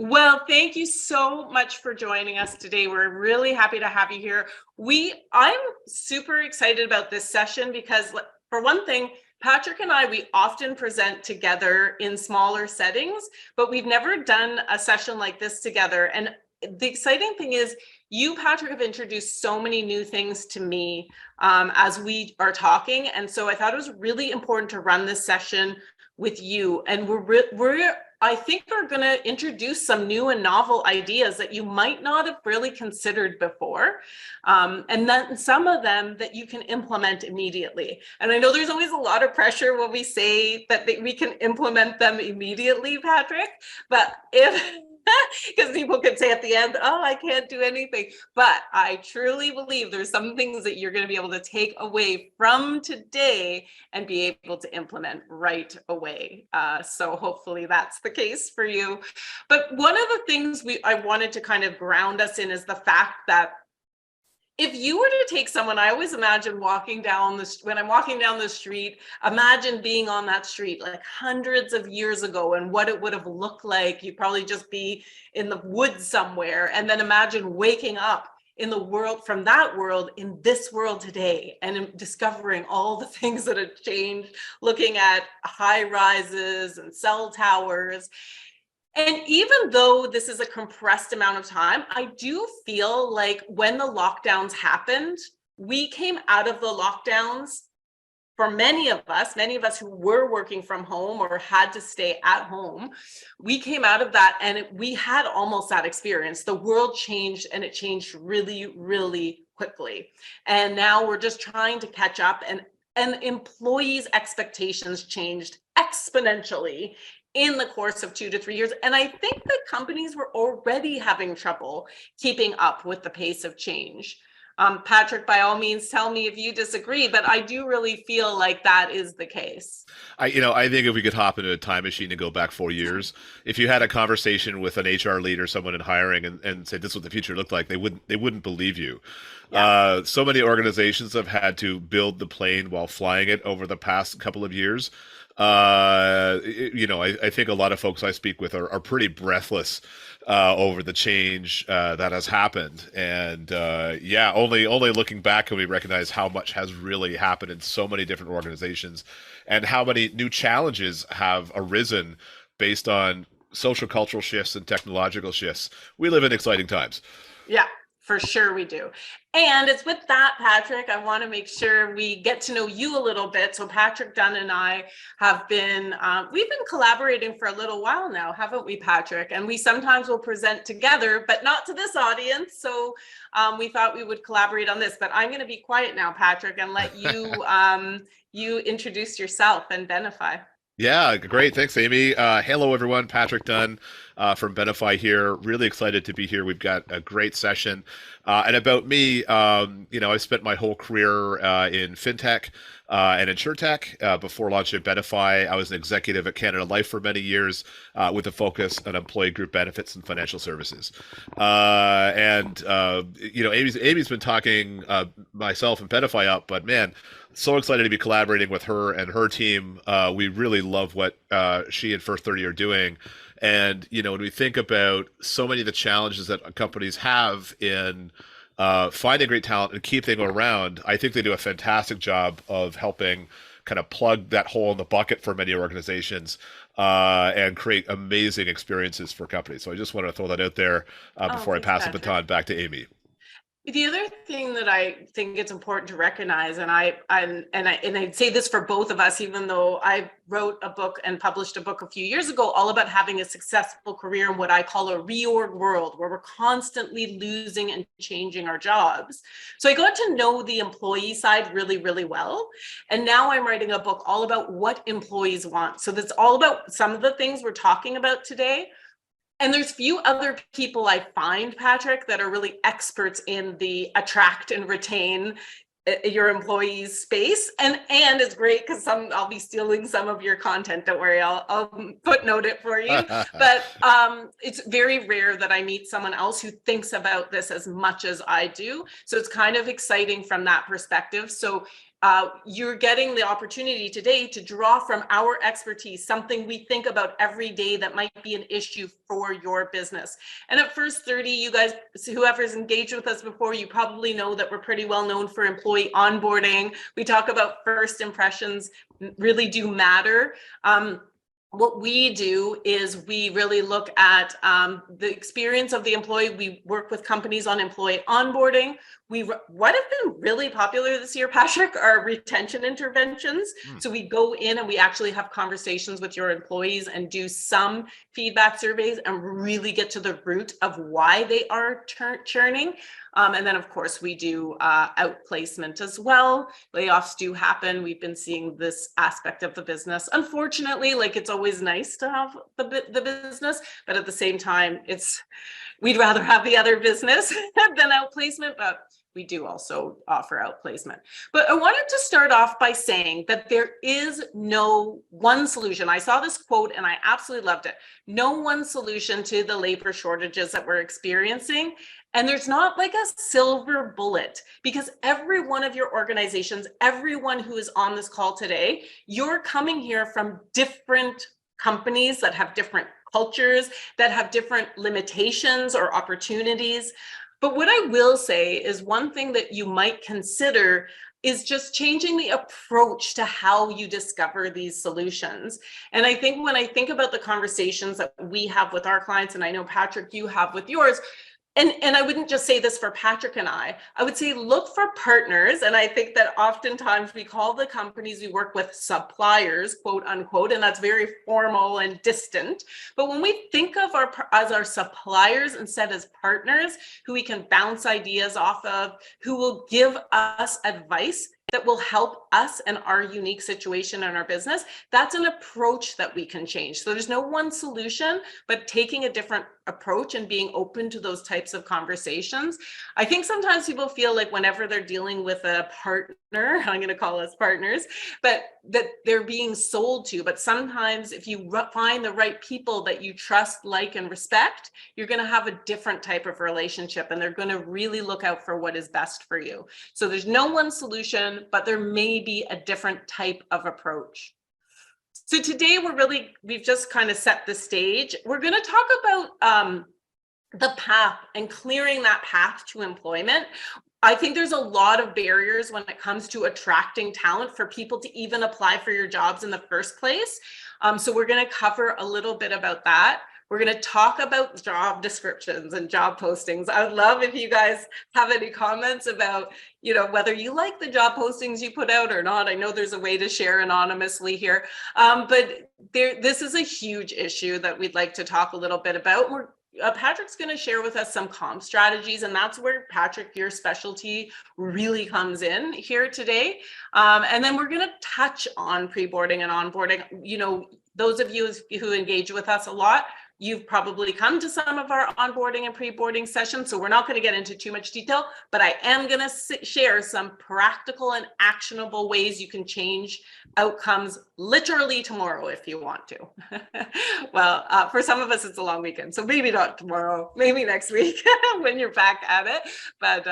Well, thank you so much for joining us today. We're really happy to have you here. I'm super excited about this session because, for one thing, Patrick and I, we often present together in smaller settings, but we've never done a session like this together. And the exciting thing is you, Patrick, have introduced so many new things to me as we are talking. And so I thought it was really important to run this session with you. And I think we're going to introduce some new and novel ideas that you might not have really considered before. And then some of them that you can implement immediately. And I know there's always a lot of pressure when we say that we can implement them immediately, Patrick, but because people could say at the end, oh, I can't do anything. But I truly believe there's some things that you're going to be able to take away from today and be able to implement right away. So hopefully that's the case for you. But one of the things I wanted to kind of ground us in is the fact that if you were to take someone, I always imagine when I'm walking down the street, imagine being on that street like hundreds of years ago and what it would have looked like. You'd probably just be in the woods somewhere. And then imagine waking up in the world, from that world, in this world today, and discovering all the things that have changed, looking at high rises and cell towers. And even though this is a compressed amount of time, I do feel like when the lockdowns happened, we came out of the lockdowns, for many of us who were working from home or had to stay at home, we came out of that and we had almost that experience. The world changed, and it changed really, really quickly. And now we're just trying to catch up, and employees' expectations changed exponentially in the course of 2 to 3 years. And I think that companies were already having trouble keeping up with the pace of change. Patrick, by all means, tell me if you disagree, but I do really feel like that is the case. I think if we could hop into a time machine and go back 4 years, if you had a conversation with an HR leader, someone in hiring, and say this is what the future looked like, they wouldn't believe you. Yeah. So many organizations have had to build the plane while flying it over the past couple of years. I think a lot of folks I speak with are pretty breathless over the change that has happened. And only looking back can we recognize how much has really happened in so many different organizations and how many new challenges have arisen based on social cultural shifts and technological shifts. We live in exciting times. Yeah, for sure we do. And it's with that, Patrick, I want to make sure we get to know you a little bit. So Patrick Dunn and I have we've been collaborating for a little while now, haven't we, Patrick? And we sometimes will present together, but not to this audience. So we thought we would collaborate on this, but I'm going to be quiet now, Patrick, and let you, you introduce yourself and Benify. Yeah, great. Thanks, Amy. Hello, everyone. Patrick Dunn from Benify here. Really excited to be here. We've got a great session. And about me, I've spent my whole career in fintech and insurtech. Before launching Benify, I was an executive at Canada Life for many years with a focus on employee group benefits and financial services. Amy's been talking myself and Benify up, but man, so excited to be collaborating with her and her team. We really love what she and First 30 are doing. And, when we think about so many of the challenges that companies have in finding great talent and keeping them around, I think they do a fantastic job of helping kind of plug that hole in the bucket for many organizations and create amazing experiences for companies. So I just want to throw that out there before I pass the baton back to Amy. The other thing that I think it's important to recognize, and I'd say this for both of us, even though I wrote a book and published a book a few years ago, all about having a successful career in what I call a reorg world, where we're constantly losing and changing our jobs. So I got to know the employee side really, really well. And now I'm writing a book all about what employees want. So that's all about some of the things we're talking about today. And there's few other people I find, Patrick, that are really experts in the attract and retain your employees space. And it's great because I'll be stealing some of your content. Don't worry, I'll footnote it for you. But it's very rare that I meet someone else who thinks about this as much as I do. So it's kind of exciting from that perspective. So you're getting the opportunity today to draw from our expertise, something we think about every day that might be an issue for your business. And at First 30, you guys, whoever's engaged with us before, you probably know that we're pretty well known for employee onboarding. We talk about first impressions really do matter. What we do is we really look at the experience of the employee. We work with companies on employee onboarding. What have been really popular this year, Patrick, are retention interventions. So we go in and we actually have conversations with your employees and do some feedback surveys and really get to the root of why they are churning. And then, of course, we do outplacement as well. Layoffs do happen. We've been seeing this aspect of the business. Unfortunately, like, it's always nice to have the business, but at the same time, we'd rather have the other business than outplacement, but we do also offer outplacement. But I wanted to start off by saying that there is no one solution. I saw this quote and I absolutely loved it. No one solution to the labor shortages that we're experiencing. And there's not like a silver bullet, because every one of your organizations, everyone who is on this call today, you're coming here from different companies that have different cultures, that have different limitations or opportunities. But what I will say is one thing that you might consider is just changing the approach to how you discover these solutions. And I think when I think about the conversations that we have with our clients, and I know, Patrick, you have with yours, and I wouldn't just say this for Patrick and I would say look for partners. And I think that oftentimes we call the companies we work with suppliers, quote unquote, and that's very formal and distant. But when we think of as our suppliers instead as partners who we can bounce ideas off of, who will give us advice that will help us and our unique situation in our business, that's an approach that we can change. So there's no one solution, but taking a different approach and being open to those types of conversations. I think sometimes people feel like whenever they're dealing with a partner, I'm going to call us partners, but that they're being sold to. But sometimes if you find the right people that you trust, like, and respect, you're going to have a different type of relationship, and they're going to really look out for what is best for you. So there's no one solution, but there may be a different type of approach. So today we've just kind of set the stage. We're going to talk about the path and clearing that path to employment. I think there's a lot of barriers when it comes to attracting talent for people to even apply for your jobs in the first place. So we're going to cover a little bit about that. We're going to talk about job descriptions and job postings. I would love if you guys have any comments about, whether you like the job postings you put out or not. I know there's a way to share anonymously here, but this is a huge issue that we'd like to talk a little bit about. Patrick's going to share with us some comp strategies, and that's where, Patrick, your specialty really comes in here today. And then we're going to touch on preboarding and onboarding. Those of you who engage with us a lot, you've probably come to some of our onboarding and preboarding sessions, so we're not going to get into too much detail, but I am going to share some practical and actionable ways you can change outcomes literally tomorrow if you want to. Well, for some of us, it's a long weekend, so maybe not tomorrow, maybe next week when you're back at it, but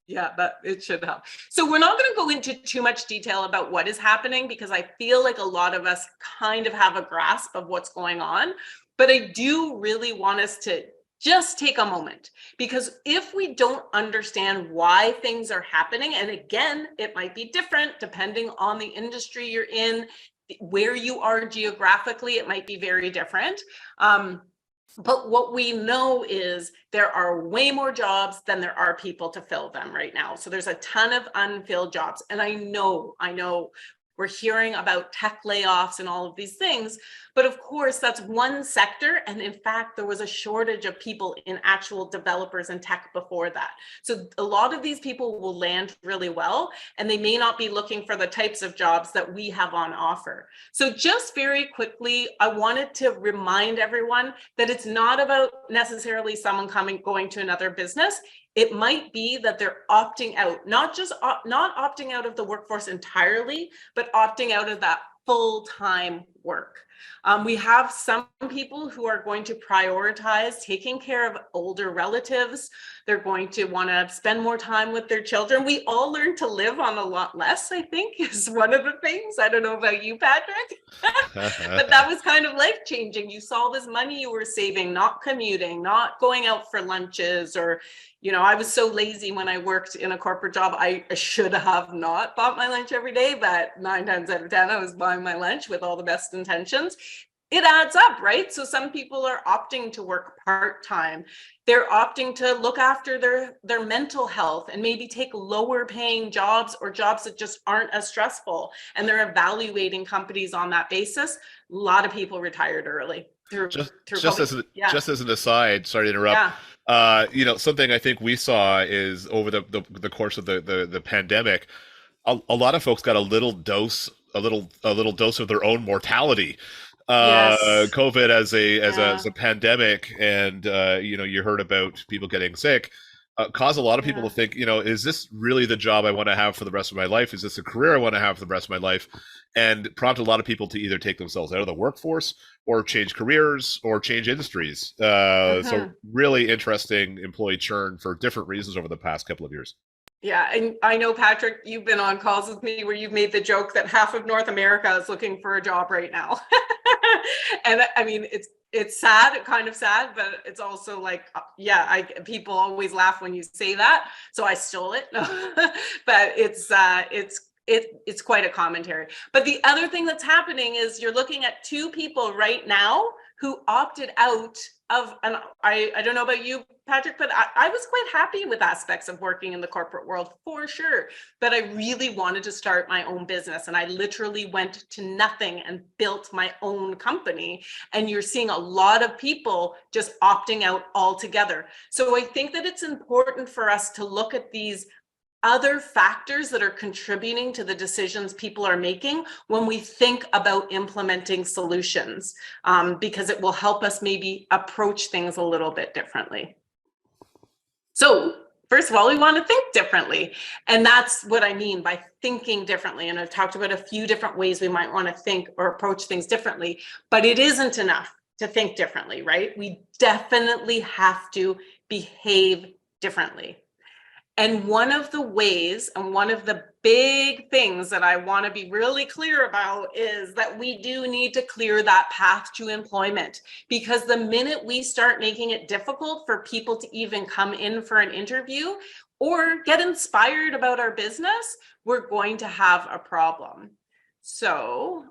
yeah, but it should help. So we're not going to go into too much detail about what is happening, because I feel like a lot of us kind of have a grasp of what's going on. But I do really want us to just take a moment, because if we don't understand why things are happening, and again, it might be different depending on the industry you're in, where you are geographically, it might be very different. But what we know is there are way more jobs than there are people to fill them right now. So there's a ton of unfilled jobs. And I know we're hearing about tech layoffs and all of these things, but of course that's one sector. And in fact, there was a shortage of people in actual developers and tech before that. So a lot of these people will land really well, and they may not be looking for the types of jobs that we have on offer. So just very quickly, I wanted to remind everyone that it's not about necessarily someone going to another business. It might be that they're opting out, not opting out of the workforce entirely, but opting out of that full-time work. We have some people who are going to prioritize taking care of older relatives. They're going to want to spend more time with their children. We all learn to live on a lot less, I think, is one of the things. I don't know about you, Patrick, but that was kind of life changing. You saw this money you were saving, not commuting, not going out for lunches, or, I was so lazy when I worked in a corporate job. I should have not bought my lunch every day, but 9 times out of 10, I was buying my lunch with all the best intentions. It adds up, right? So some people are opting to work part-time. They're opting to look after their mental health and maybe take lower paying jobs or jobs that just aren't as stressful. And they're evaluating companies on that basis. A lot of people retired early. Just as an aside, sorry to interrupt. Yeah. Something I think we saw is over the course of the pandemic, a lot of folks got a little dose of their own mortality. Yes. COVID as a pandemic, and you heard about people getting sick, caused a lot of people to think, is this really the job I want to have for the rest of my life? Is this a career I want to have for the rest of my life? And prompted a lot of people to either take themselves out of the workforce or change careers or change industries. So really interesting employee churn for different reasons over the past couple of years. Yeah, and I know, Patrick, you've been on calls with me where you've made the joke that half of North America is looking for a job right now. And I mean, it's sad, kind of sad, but it's also like, people always laugh when you say that, so I stole it. But it's quite a commentary. But the other thing that's happening is you're looking at 2 people right now who opted out of, and I don't know about you, Patrick, but I was quite happy with aspects of working in the corporate world for sure. But I really wanted to start my own business, and I literally went to nothing and built my own company. And you're seeing a lot of people just opting out altogether. So I think that it's important for us to look at these other factors that are contributing to the decisions people are making when we think about implementing solutions, because it will help us maybe approach things a little bit differently. So first of all, we want to think differently. And that's what I mean by thinking differently. And I've talked about a few different ways we might want to think or approach things differently, but it isn't enough to think differently, right? We definitely have to behave differently. And one of the ways, and one of the big things that I want to be really clear about, is that we do need to clear that path to employment. Because the minute we start making it difficult for people to even come in for an interview or get inspired about our business, we're going to have a problem. So,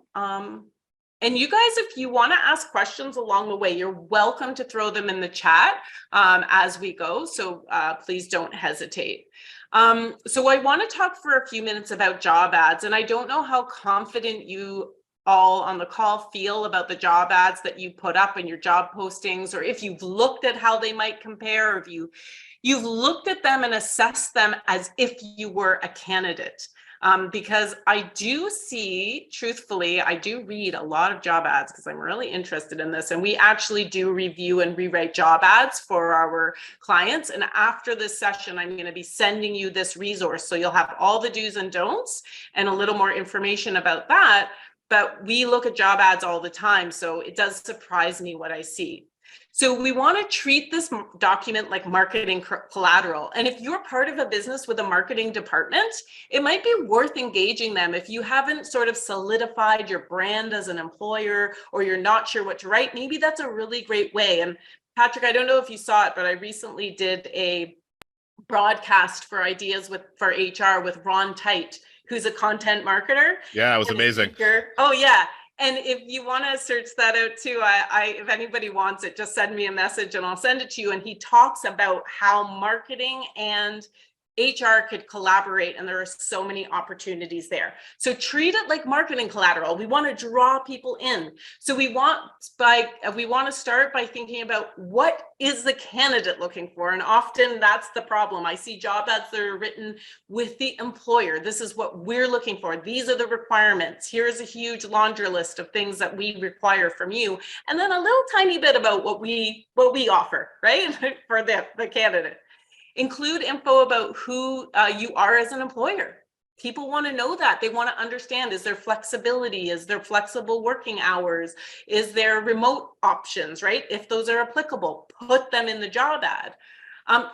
and you guys, if you want to ask questions along the way, you're welcome to throw them in the chat as we go. So please don't hesitate. So I want to talk for a few minutes about job ads. And I don't know how confident you all on the call feel about the job ads that you put up in your job postings, or if you've looked at how they might compare, or if you've looked at them and assessed them as if you were a candidate. Because I do see, truthfully, I do read a lot of job ads because I'm really interested in this. And we actually do review and rewrite job ads for our clients. And after this session, I'm going to be sending you this resource. So you'll have all the do's and don'ts and a little more information about that. But we look at job ads all the time. So it does surprise me what I see. So we want to treat this document like marketing collateral. And if you're part of a business with a marketing department, it might be worth engaging them. If you haven't sort of solidified your brand as an employer, or you're not sure what to write, maybe that's a really great way. And Patrick, I don't know if you saw it, but I recently did a broadcast for ideas for HR with Ron Tite, who's a content marketer. Yeah, it was amazing. Oh yeah. And if you want to search that out too, if anybody wants it, just send me a message and I'll send it to you. And he talks about how marketing and HR could collaborate, and there are so many opportunities there. So treat it like marketing collateral. We want to draw people in. So we want to start by thinking about what is the candidate looking for, and often that's the problem. I see job ads that are written with the employer. This is what we're looking for. These are the requirements. Here's a huge laundry list of things that we require from you, and then a little tiny bit about what we offer, right, for the candidate. Include info about who you are as an employer. People want to know that. They want to understand, is there flexibility? Is there flexible working hours? Is there remote options, right? If those are applicable, put them in the job ad.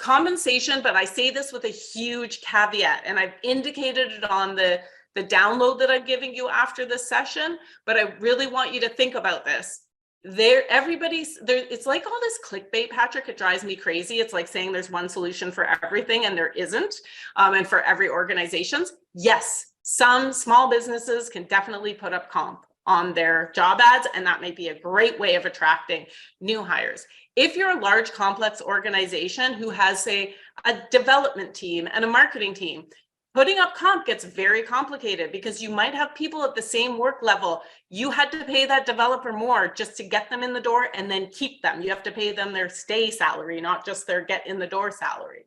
Compensation, but I say this with a huge caveat, and I've indicated it on the download that I'm giving you after this session, but I really want you to think about this. It's like all this clickbait, Patrick. It drives me crazy. It's like saying there's one solution for everything, and there isn't. And for every organizations, yes, some small businesses can definitely put up comp on their job ads, and that might be a great way of attracting new hires. If you're a large, complex organization who has, say, a development team and a marketing team, putting up comp gets very complicated because you might have people at the same work level. You had to pay that developer more just to get them in the door and then keep them. You have to pay them their stay salary, not just their get in the door salary.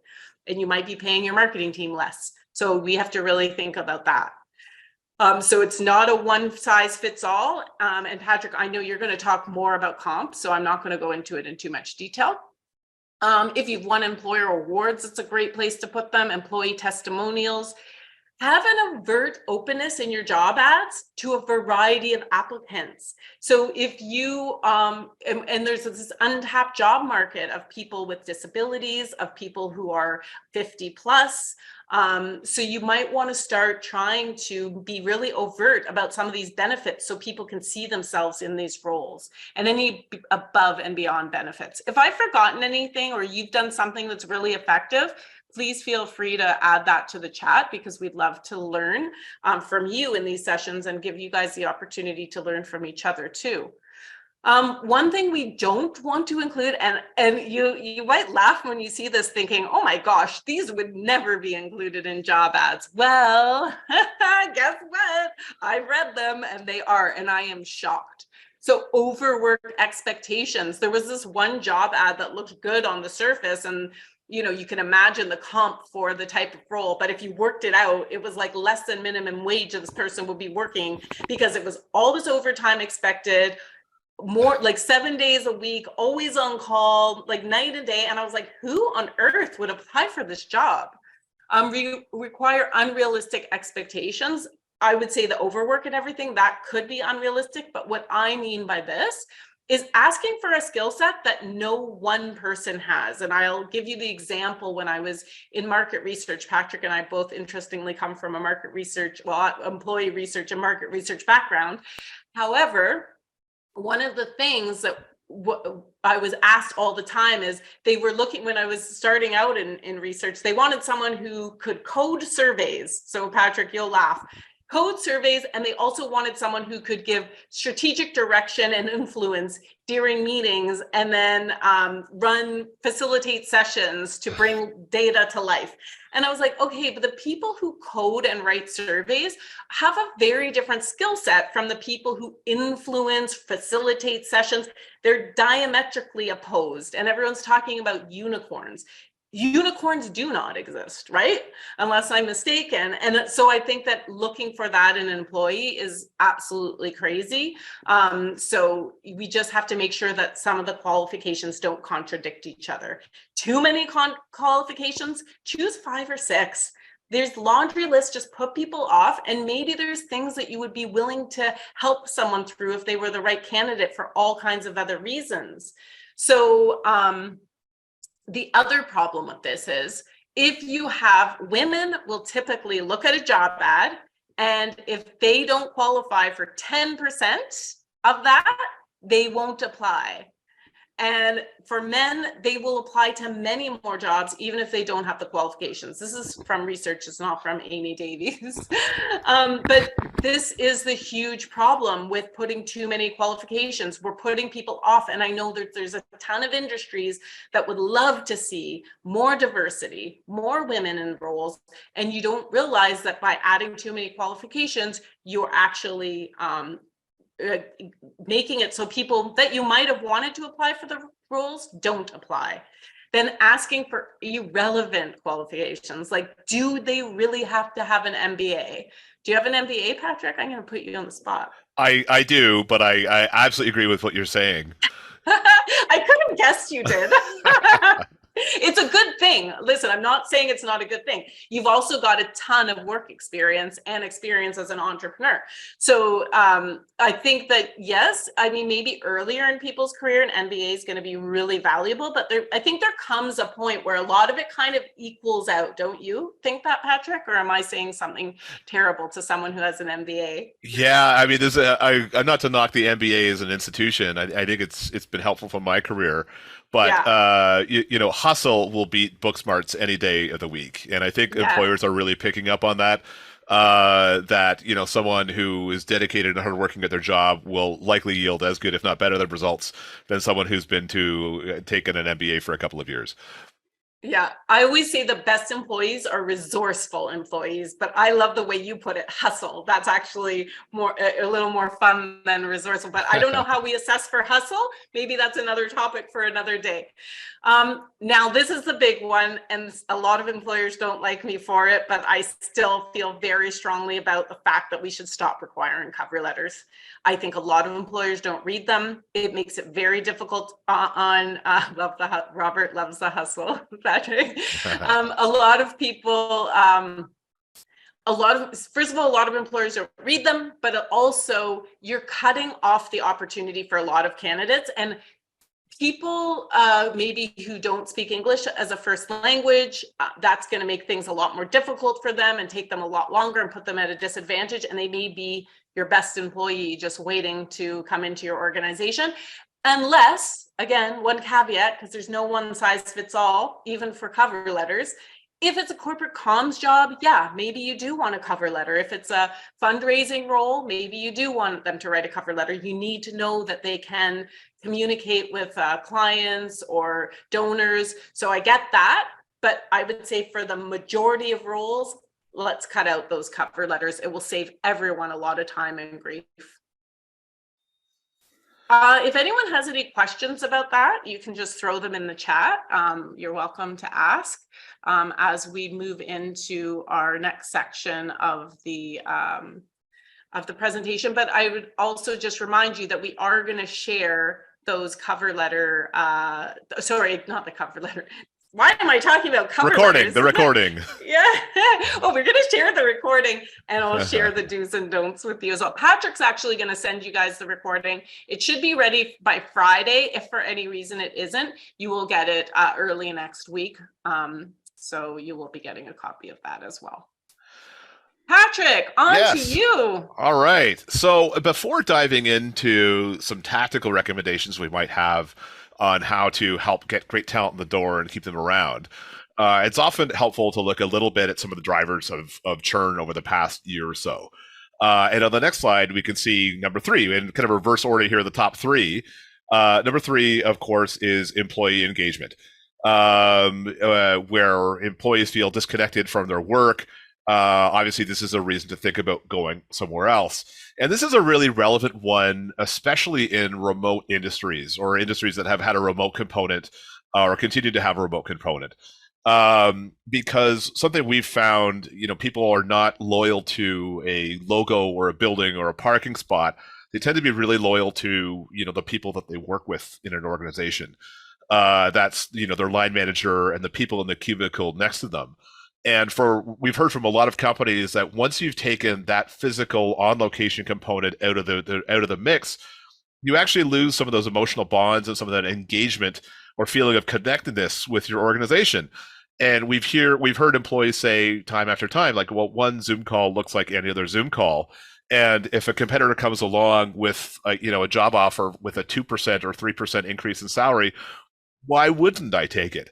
And you might be paying your marketing team less. So we have to really think about that. So it's not a one size fits all. And Patrick, I know you're going to talk more about comp, so I'm not going to go into it in too much detail. If you've won employer awards, it's a great place to put them. Employee testimonials. Have an overt openness in your job ads to a variety of applicants. So if you, and there's this untapped job market of people with disabilities, of people who are 50 plus. So you might want to start trying to be really overt about some of these benefits so people can see themselves in these roles and any above and beyond benefits. If I've forgotten anything or you've done something that's really effective, please feel free to add that to the chat, because we'd love to learn from you in these sessions and give you guys the opportunity to learn from each other too. One thing we don't want to include, and you might laugh when you see this thinking, oh my gosh, these would never be included in job ads. Well, guess what? I read them and they are, and I am shocked. So overwork expectations. There was this one job ad that looked good on the surface, and you can imagine the comp for the type of role, but if you worked it out, it was like less than minimum wage this person would be working, because it was all this overtime expected, more like 7 days a week, always on call, like night and day. And I was like, who on earth would apply for this job? Require unrealistic expectations. I would say the overwork and everything, that could be unrealistic. But what I mean by this is asking for a skill set that no one person has. And I'll give you the example. When I was in market research, Patrick and I both interestingly come from a market research, employee research and market research background. However, one of the things that I was asked all the time is, they were looking, when I was starting out in research, they wanted someone who could code surveys. So Patrick, you'll laugh. Code surveys, and they also wanted someone who could give strategic direction and influence during meetings, and then facilitate sessions to bring data to life. And I was like, okay, but the people who code and write surveys have a very different skill set from the people who influence, facilitate sessions. They're diametrically opposed, and everyone's talking about unicorns. Unicorns do not exist, right? Unless I'm mistaken. And so I think that looking for that in an employee is absolutely crazy. So we just have to make sure that some of the qualifications don't contradict each other. Too many qualifications, choose 5 or 6. There's laundry lists, just put people off. And maybe there's things that you would be willing to help someone through if they were the right candidate for all kinds of other reasons. So, the other problem with this is, if you have, women will typically look at a job ad, and if they don't qualify for 10% of that, they won't apply. And for men, they will apply to many more jobs, even if they don't have the qualifications. This is from research, it's not from Amy Davies. But this is the huge problem with putting too many qualifications. We're putting people off. And I know that there's a ton of industries that would love to see more diversity, more women in roles. And you don't realize that by adding too many qualifications, you're actually making it so people that you might have wanted to apply for the roles don't apply. Then asking for irrelevant qualifications, like, do they really have to have an MBA? Do you have an MBA, Patrick? I'm going to put you on the spot. I do, but I absolutely agree with what you're saying. I couldn't guess you did. It's a good thing. Listen, I'm not saying it's not a good thing. You've also got a ton of work experience and experience as an entrepreneur. So I think that, yes, I mean, maybe earlier in people's career, an MBA is going to be really valuable, but I think there comes a point where a lot of it kind of equals out. Don't you think that, Patrick? Or am I saying something terrible to someone who has an MBA? Yeah, I mean, I'm not to knock the MBA as an institution. I think it's been helpful for my career, but Yeah. hustle will beat book smarts any day of the week, and I think Yeah. employers are really picking up on that. That someone who is dedicated and hardworking at their job will likely yield as good, if not better, than results than someone who's been to taken an MBA for a couple of years. Yeah, I always say the best employees are resourceful employees, but I love the way you put it, hustle. That's actually a little more fun than resourceful, but I don't know how we assess for hustle. Maybe that's another topic for another day. Now, this is the big one, and a lot of employers don't like me for it, but I still feel very strongly about the fact that we should stop requiring cover letters. I think a lot of employers don't read them. It makes it very difficult Robert loves the hustle, Patrick. A lot of people, first of all, a lot of employers don't read them, but also you're cutting off the opportunity for a lot of candidates. And people maybe who don't speak English as a first language, that's going to make things a lot more difficult for them and take them a lot longer and put them at a disadvantage. And they may be your best employee just waiting to come into your organization. Unless, again, one caveat, because there's no one size fits all, even for cover letters. If it's a corporate comms job, yeah, maybe you do want a cover letter. If it's a fundraising role, maybe you do want them to write a cover letter. You need to know that they can communicate with clients or donors. So I get that, but I would say for the majority of roles, let's cut out those cover letters. It will save everyone a lot of time and grief. If anyone has any questions about that, you can just throw them in the chat. You're welcome to ask as we move into our next section of the presentation. But I would also just remind you that we are going to share those cover letter, sorry, not the cover letter. Why am I talking about cover letters? The recording. Yeah. Oh, we're going to share the recording, and I'll share the do's and don'ts with you as well. Patrick's actually going to send you guys the recording. It should be ready by Friday. If for any reason it isn't, you will get it early next week. So you will be getting a copy of that as well. Patrick, on to you. All right. So before diving into some tactical recommendations we might have on how to help get great talent in the door and keep them around, it's often helpful to look a little bit at some of the drivers of churn over the past year or so. And on the next slide, we can see number 3 in kind of reverse order here, the top 3. Number 3, of course, is employee engagement, where employees feel disconnected from their work. Obviously, this is a reason to think about going somewhere else. And this is a really relevant one, especially in remote industries or industries that have had a remote component or continue to have a remote component. Because something we've found, people are not loyal to a logo or a building or a parking spot. They tend to be really loyal to, the people that they work with in an organization. That's, their line manager and the people in the cubicle next to them. And we've heard from a lot of companies that once you've taken that physical on-location component out of the mix, you actually lose some of those emotional bonds and some of that engagement or feeling of connectedness with your organization. And we've heard employees say time after time, like, well, one Zoom call looks like any other Zoom call. And if a competitor comes along with a job offer with a 2% or 3% increase in salary, why wouldn't I take it?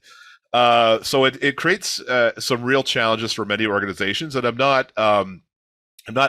So it creates some real challenges for many organizations, and I'm not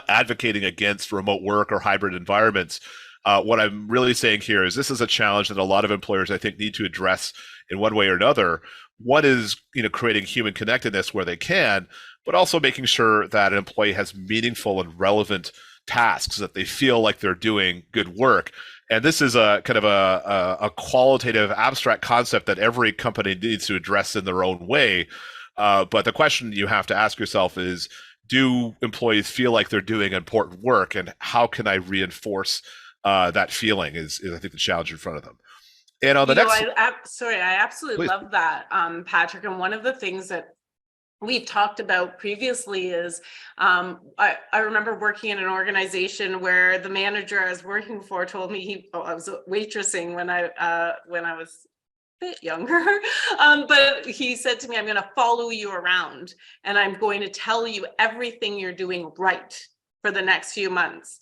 advocating against remote work or hybrid environments. What I'm really saying here is this is a challenge that a lot of employers, I think, need to address in one way or another. One is creating human connectedness where they can, but also making sure that an employee has meaningful and relevant tasks, that they feel like they're doing good work. And this is a kind of a qualitative, abstract concept that every company needs to address in their own way. But the question you have to ask yourself is, do employees feel like they're doing important work, and how can I reinforce that feeling is I think the challenge in front of them. And on the next, I absolutely please. love that, Patrick. And one of the things that we've talked about previously is I remember working in an organization where the manager I was working for told me I was waitressing when I was a bit younger, but he said to me, I'm going to follow you around and I'm going to tell you everything you're doing right for the next few months.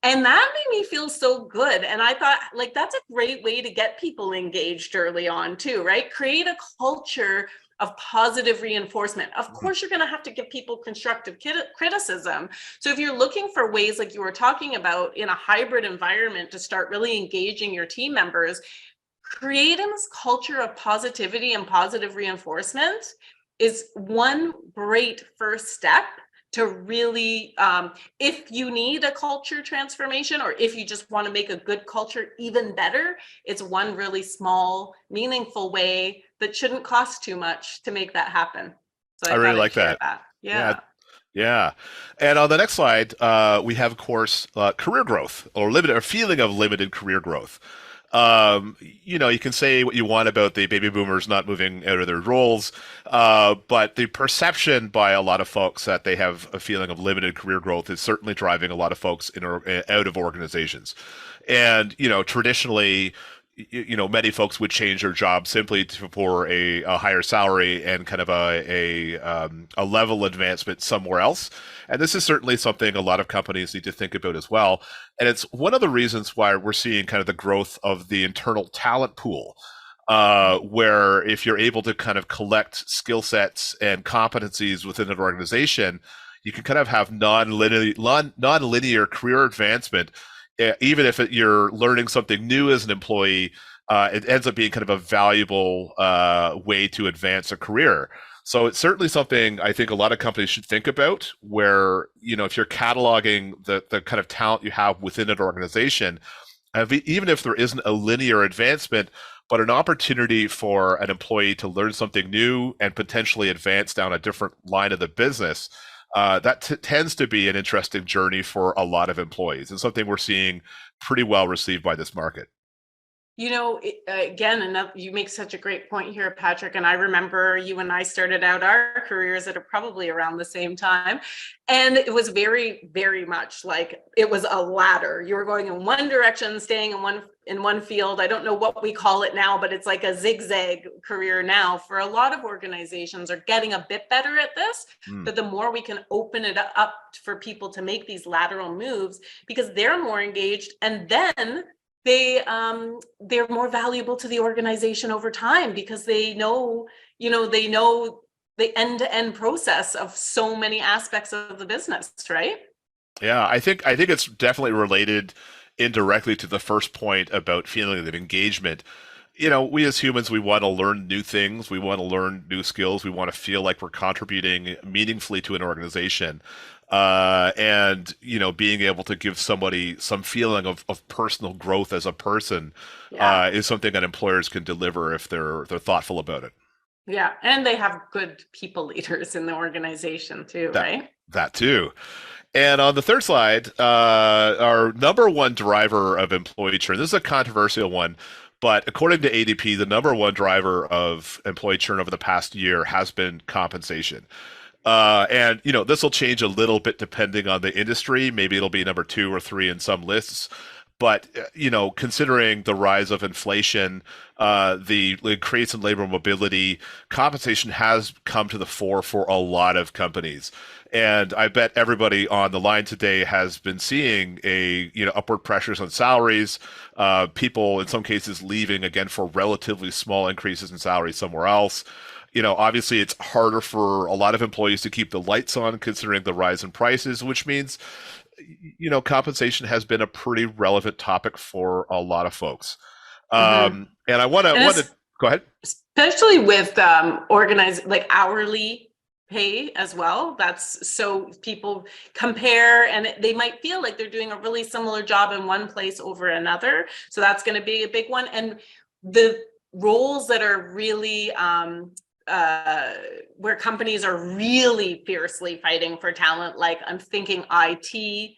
And that made me feel so good. And I thought, like, that's a great way to get people engaged early on too, right? Create a culture of positive reinforcement. Of course, you're going to have to give people constructive criticism. So if you're looking for ways like you were talking about in a hybrid environment to start really engaging your team members, creating this culture of positivity and positive reinforcement is one great first step to really, if you need a culture transformation, or if you just want to make a good culture even better, it's one really small, meaningful way that shouldn't cost too much to make that happen. So I I really thought I'd like share that. that. Yeah. Yeah. Yeah. And on the next slide, we have, of course, career growth or limited or feeling of limited career growth. You can say what you want about the baby boomers not moving out of their roles, but the perception by a lot of folks that they have a feeling of limited career growth is certainly driving a lot of folks out of organizations. And, traditionally, many folks would change their job simply for a higher salary and kind of a level advancement somewhere else. And this is certainly something a lot of companies need to think about as well. And it's one of the reasons why we're seeing kind of the growth of the internal talent pool, where if you're able to kind of collect skill sets and competencies within an organization, you can kind of have non-linear career advancement. Even if you're learning something new as an employee, it ends up being kind of a valuable way to advance a career. So it's certainly something I think a lot of companies should think about, where, if you're cataloging the kind of talent you have within an organization, even if there isn't a linear advancement, but an opportunity for an employee to learn something new and potentially advance down a different line of the business, that tends to be an interesting journey for a lot of employees, and something we're seeing pretty well received by this market. Again, you make such a great point here, Patrick. And I remember you and I started out our careers at probably around the same time. And it was very, very much like it was a ladder. You were going in one direction, staying in one field. I don't know what we call it now, but it's like a zigzag career now. For a lot of organizations are getting a bit better at this, but the more we can open it up for people to make these lateral moves, because they're more engaged, and then they're more valuable to the organization over time, because they know the end-to-end process of so many aspects of the business, right? Yeah, I think it's definitely related indirectly to the first point about feeling of engagement. We as humans, we want to learn new things, we want to learn new skills, we want to feel like we're contributing meaningfully to an organization. And being able to give somebody some feeling of personal growth as a person, Yeah. is something that employers can deliver if they're thoughtful about it. Yeah. And they have good people leaders in the organization too, That right? that too. And on the third slide, our number one driver of employee churn. This is a controversial one, but according to ADP, the number one driver of employee churn over the past year has been compensation. And this will change a little bit depending on the industry. Maybe it'll be number 2 or 3 in some lists. But considering the rise of inflation, the increase in labor mobility, compensation has come to the fore for a lot of companies. And I bet everybody on the line today has been seeing upward pressures on salaries, people in some cases leaving again for relatively small increases in salary somewhere else. Obviously it's harder for a lot of employees to keep the lights on considering the rise in prices, which means, compensation has been a pretty relevant topic for a lot of folks. Mm-hmm. And I want to go ahead. Especially with organized, like hourly pay as well. That's so people compare, and they might feel like they're doing a really similar job in one place over another. So that's going to be a big one. And the roles that are really where companies are really fiercely fighting for talent, like I'm thinking IT,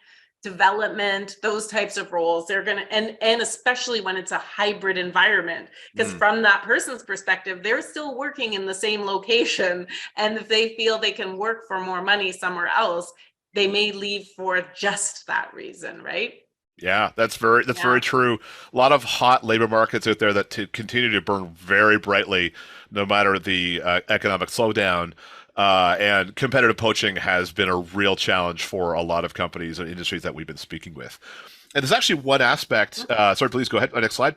development, those types of roles. They're going to, and especially when it's a hybrid environment, because from that person's perspective, they're still working in the same location. And if they feel they can work for more money somewhere else, they may leave for just that reason, right? Yeah, that's very true. A lot of hot labor markets out there that continue to burn very brightly, no matter the economic slowdown. And competitive poaching has been a real challenge for a lot of companies and industries that we've been speaking with. And there's actually one aspect. Sorry, please go ahead. Next slide.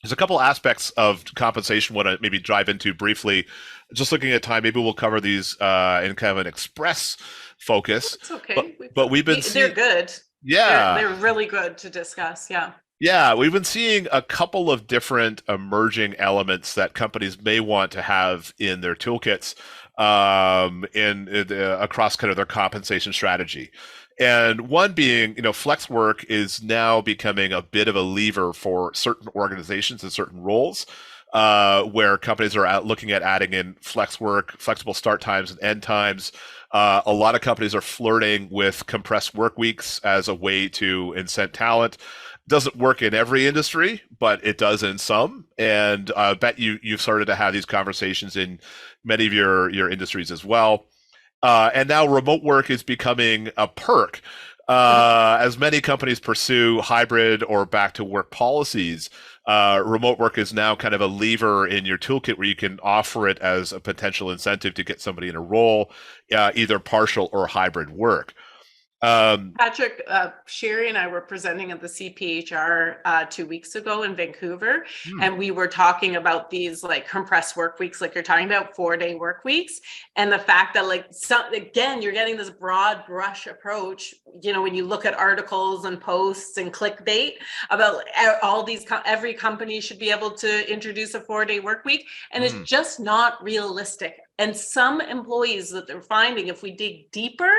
There's a couple aspects of compensation I want to maybe dive into briefly. Just looking at time, maybe we'll cover these in kind of an express focus. It's okay. But we've been they're good. Yeah. They're really good to discuss. Yeah. Yeah, we've been seeing a couple of different emerging elements that companies may want to have in their toolkits across kind of their compensation strategy. And one being, flex work is now becoming a bit of a lever for certain organizations and certain roles, where companies are looking at adding in flex work, flexible start times and end times. A lot of companies are flirting with compressed work weeks as a way to incent talent. Doesn't work in every industry, but it does in some. And I bet you've started to have these conversations in many of your industries as well. And now remote work is becoming a perk. As many companies pursue hybrid or back to work policies, remote work is now kind of a lever in your toolkit where you can offer it as a potential incentive to get somebody in a role, either partial or hybrid work. Patrick, Sherry and I were presenting at the CPHR 2 weeks ago in Vancouver, and we were talking about these like compressed work weeks, like you're talking about 4-day work weeks, and the fact that again, you're getting this broad brush approach, when you look at articles and posts and clickbait about all these, every company should be able to introduce a 4-day work week, and it's just not realistic. And some employees that they're finding, if we dig deeper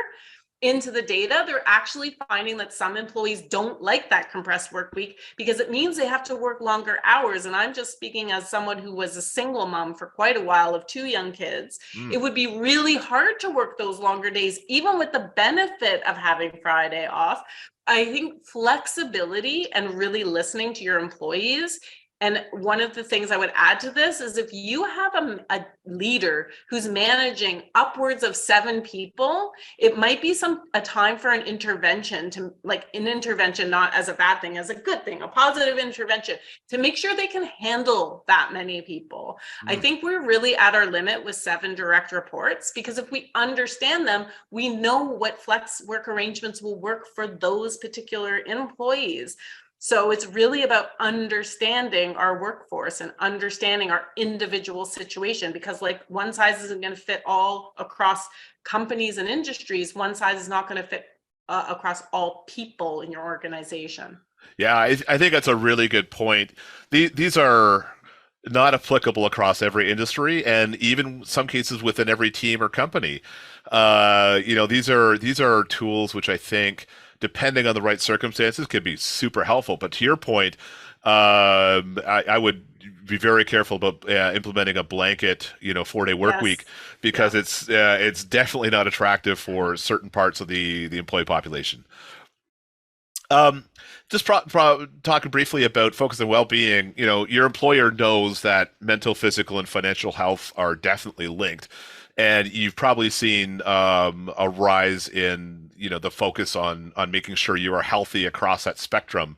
into the data, they're actually finding that some employees don't like that compressed work week because it means they have to work longer hours. And I'm just speaking as someone who was a single mom for quite a while of 2 young kids. It would be really hard to work those longer days, even with the benefit of having Friday off. I think flexibility and really listening to your employees. And one of the things I would add to this is if you have a leader who's managing upwards of 7 people, it might be a time for an intervention, not as a bad thing, as a good thing, a positive intervention to make sure they can handle that many people. I think we're really at our limit with 7 direct reports, because if we understand them, we know what flex work arrangements will work for those particular employees. So it's really about understanding our workforce and understanding our individual situation, because one size isn't going to fit all across companies and industries. One size is not going to fit across all people in your organization. Yeah, I think that's a really good point. These are not applicable across every industry, and even some cases within every team or company. These are tools which I think, depending on the right circumstances, can be super helpful. But to your point, I would be very careful about implementing a blanket, 4-day work week, because it's definitely not attractive for certain parts of the employee population. Just talking briefly about focus on well-being, your employer knows that mental, physical, and financial health are definitely linked. And you've probably seen a rise in, the focus on making sure you are healthy across that spectrum.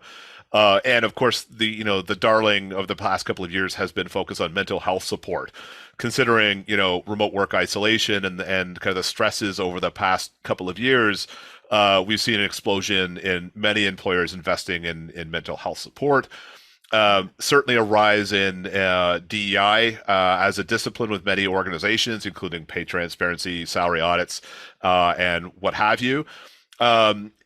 And of course, the darling of the past couple of years has been focused on mental health support, considering, remote work isolation and kind of the stresses over the past couple of years. We've seen an explosion in many employers investing in mental health support. Certainly a rise in DEI as a discipline with many organizations, including pay transparency, salary audits, and what have you.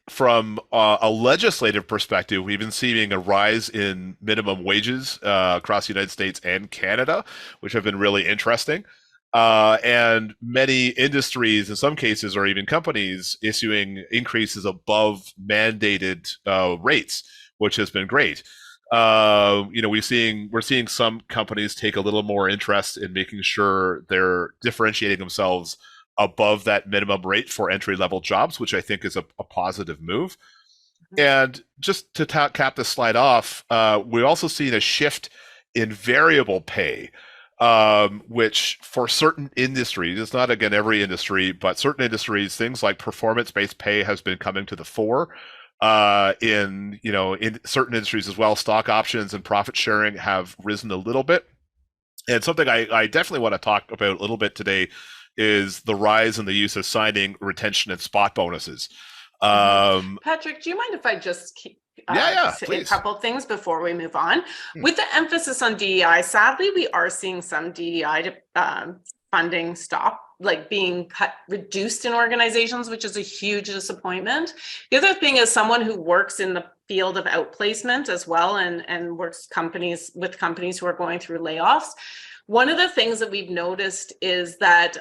From a legislative perspective, we've been seeing a rise in minimum wages across the United States and Canada, which have been really interesting. And many industries, in some cases, or even companies, issuing increases above mandated rates, which has been great. We're seeing some companies take a little more interest in making sure they're differentiating themselves above that minimum rate for entry-level jobs, which I think is a positive move. And just to cap this slide off, we're also seeing a shift in variable pay, which for certain industries, it's not again every industry, but certain industries, things like performance-based pay has been coming to the fore. In certain industries as well, stock options and profit sharing have risen a little bit. And something I definitely want to talk about a little bit today is the rise in the use of signing, retention, and spot bonuses. Patrick, do you mind if I just say please. a couple things before we move on? With the emphasis on DEI, sadly, we are seeing some DEI funding stop, like being reduced in organizations, which is a huge disappointment. The other thing is someone who works in the field of outplacement as well and works with companies who are going through layoffs. One of the things that we've noticed is that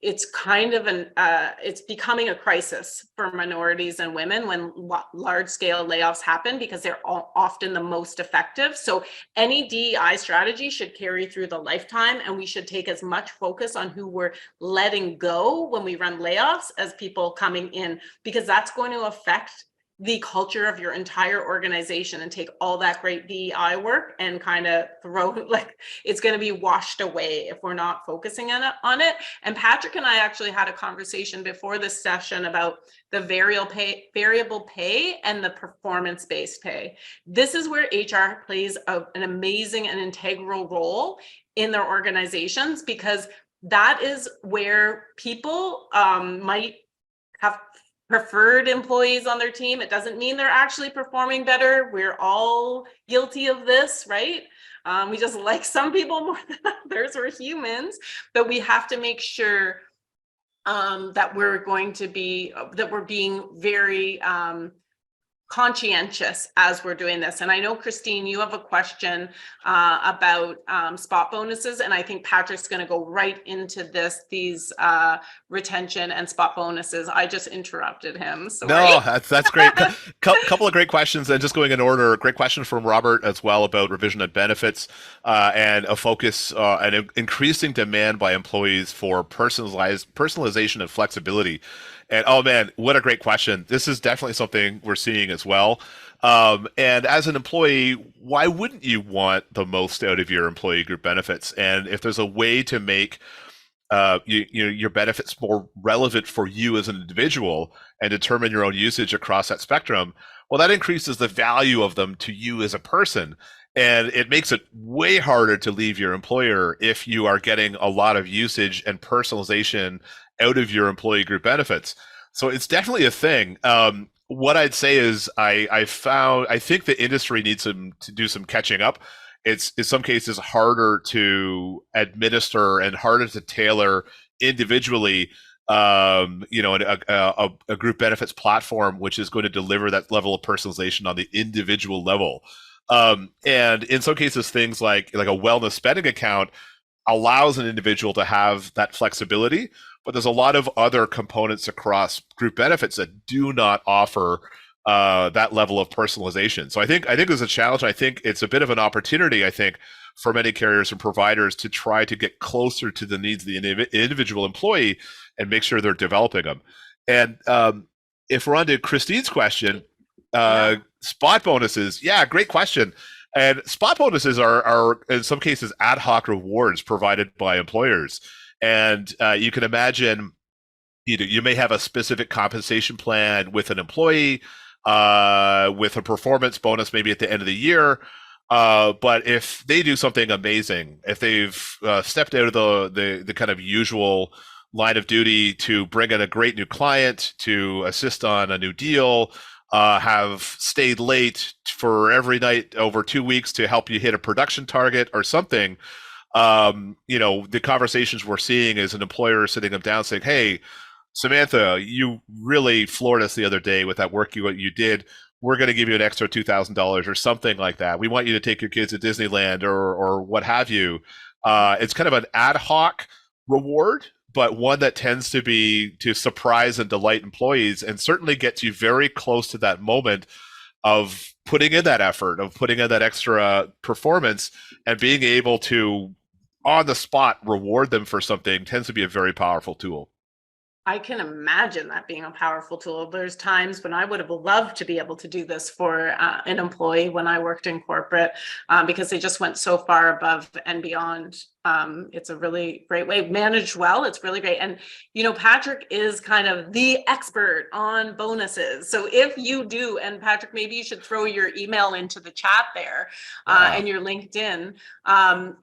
it's kind of it's becoming a crisis for minorities and women when large scale layoffs happen, because they're often the most effective. So any DEI strategy should carry through the lifetime, and we should take as much focus on who we're letting go when we run layoffs as people coming in, because that's going to affect the culture of your entire organization and take all that great DEI work and kind of it's going to be washed away if we're not focusing on it. And Patrick and I actually had a conversation before this session about the variable pay and the performance-based pay. This is where HR plays an amazing and integral role in their organizations, because that is where people might have preferred employees on their team. It doesn't mean they're actually performing better. We're all guilty of this, right? We just like some people more than others. We're humans, but we have to make sure that we're being very conscientious as we're doing this. And I know, Christine, you have a question about spot bonuses, and I think Patrick's going to go right into these retention and spot bonuses. I just interrupted him. Sorry. No, that's great. Couple of great questions, and just going in order. Great question from Robert as well about revision and benefits, and a focus and increasing demand by employees for personalization and flexibility. And oh man, what a great question. This is definitely something we're seeing as well. And as an employee, why wouldn't you want the most out of your employee group benefits? And if there's a way to make your benefits more relevant for you as an individual and determine your own usage across that spectrum, well, that increases the value of them to you as a person. And it makes it way harder to leave your employer if you are getting a lot of usage and personalization out of your employee group benefits. So it's definitely a thing. What I'd say is I think the industry needs to do some catching up. It's in some cases harder to administer and harder to tailor individually, a group benefits platform, which is going to deliver that level of personalization on the individual level. And in some cases, things like a wellness spending account allows an individual to have that flexibility, but there's a lot of other components across group benefits that do not offer that level of personalization. So I think there's a challenge. I think it's a bit of an opportunity, I think, for many carriers and providers to try to get closer to the needs of the individual employee and make sure they're developing them. And if we're on to Christine's question, spot bonuses, great question. And spot bonuses are in some cases ad hoc rewards provided by employers. And you can imagine, you may have a specific compensation plan with an employee, with a performance bonus maybe at the end of the year. But if they do something amazing, if they've stepped out of the kind of usual line of duty to bring in a great new client, to assist on a new deal, have stayed late for every night over 2 weeks to help you hit a production target or something, the conversations we're seeing is an employer sitting them down saying, hey, Samantha, you really floored us the other day with that work you did. We're going to give you an extra $2,000 or something like that. We want you to take your kids to Disneyland or what have you. It's kind of an ad hoc reward, but one that tends to surprise and delight employees, and certainly gets you very close to that moment of putting in that effort, of putting in that extra performance, and being able to, on the spot, reward them for something tends to be a very powerful tool. I can imagine that being a powerful tool. There's times when I would have loved to be able to do this for an employee when I worked in corporate, because they just went so far above and beyond. It's a really great way, managed well. It's really great. And, Patrick is kind of the expert on bonuses. So if you do, and Patrick, maybe you should throw your email into the chat there, and your LinkedIn. And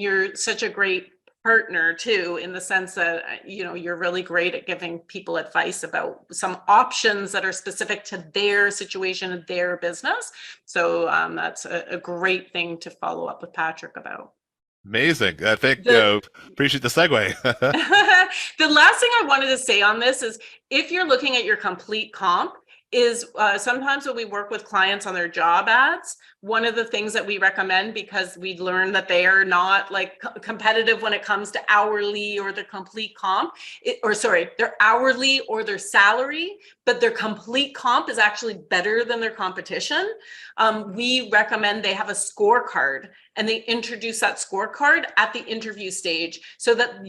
you're such a great partner too, in the sense that you're really great at giving people advice about some options that are specific to their situation and their business. So that's a great thing to follow up with Patrick about. Amazing. I think appreciate the segue. The last thing I wanted to say on this is, if you're looking at your complete comp, is sometimes when we work with clients on their job ads, one of the things that we recommend, because we learned that they are not like competitive when it comes to hourly or their complete comp, their hourly or their salary, but their complete comp is actually better than their competition. We recommend they have a scorecard, and they introduce that scorecard at the interview stage, so that